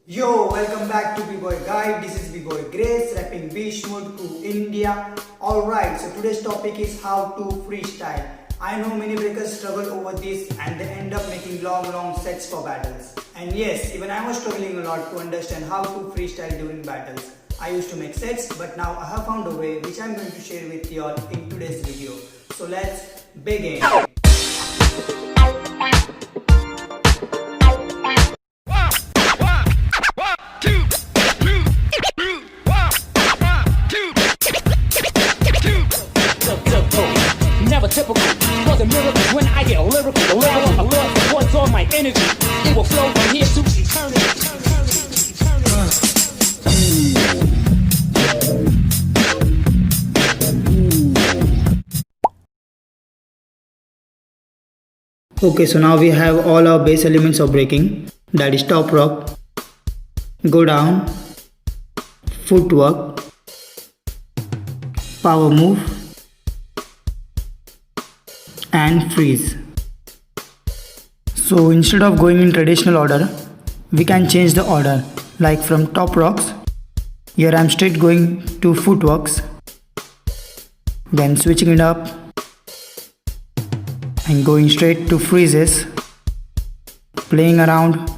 Yo, welcome back to Bboy Guide. This is Bboy Grace, rapping Bishmut to India. Alright, so today's topic is how to freestyle. I know many breakers struggle over this and they end up making long sets for battles. And yes, even I was struggling a lot to understand how to freestyle during battles. I used to make sets, but now I have found a way which I'm going to share with you all in today's video. So let's begin. Never typical, was a miracle when I get lyrical. The level of love what's on my energy. It will flow from here to eternity. Okay, so now we have all our base elements of breaking, that is top rock, go down, footwork, power move and freeze. So instead of going in traditional order, we can change the order, like from top rocks. Here I am straight going to footworks, then switching it up and going straight to freezes, playing around,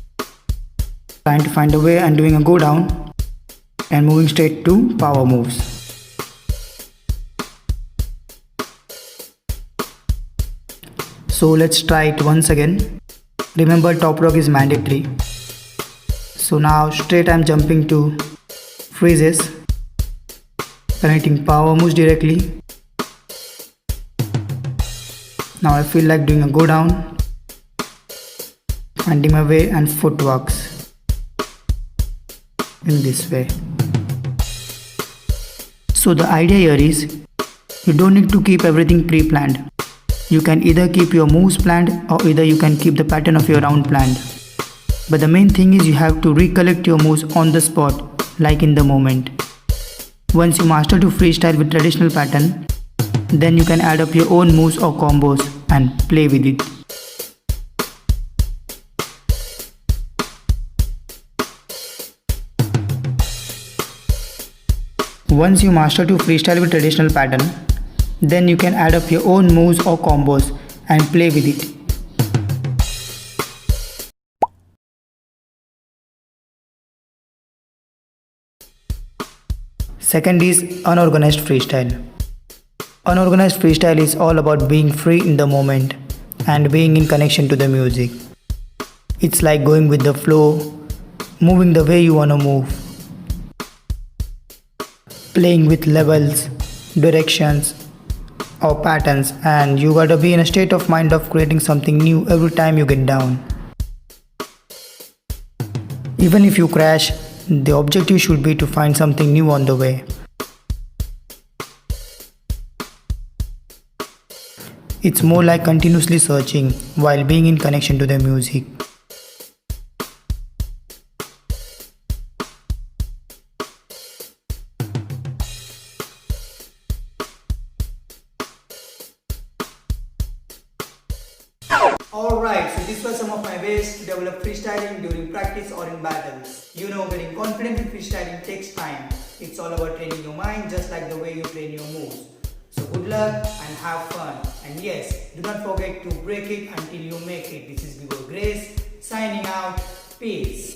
trying to find a way and doing a go down and moving straight to power moves. So let's try it once again. Remember, top rock is mandatory. So now straight I'm jumping to freezes, connecting power moves directly. Now I feel like doing a go down, finding my way and footworks in this way. So the idea here is, you don't need to keep everything pre-planned. You can either keep your moves planned or either you can keep the pattern of your round planned. But the main thing is you have to recollect your moves on the spot, like in the moment. Once you master to freestyle with traditional pattern, then you can add up your own moves or combos and play with it. Once you master to freestyle with traditional pattern, then you can add up your own moves or combos and play with it. Second is unorganized freestyle. Unorganized freestyle is all about being free in the moment and being in connection to the music. It's like going with the flow, moving the way you wanna move, playing with levels, directions or patterns, and you gotta be in a state of mind of creating something new every time you get down. Even if you crash, the objective should be to find something new on the way. It's more like continuously searching while being in connection to the music. Alright, so these were some of my ways to develop freestyling during practice or in battles. You know, getting confident in freestyling takes time. It's all about training your mind just like the way you train your moves. So good luck and have fun. And yes, do not forget to break it until you make it. This is Bboy Grace signing out. Peace.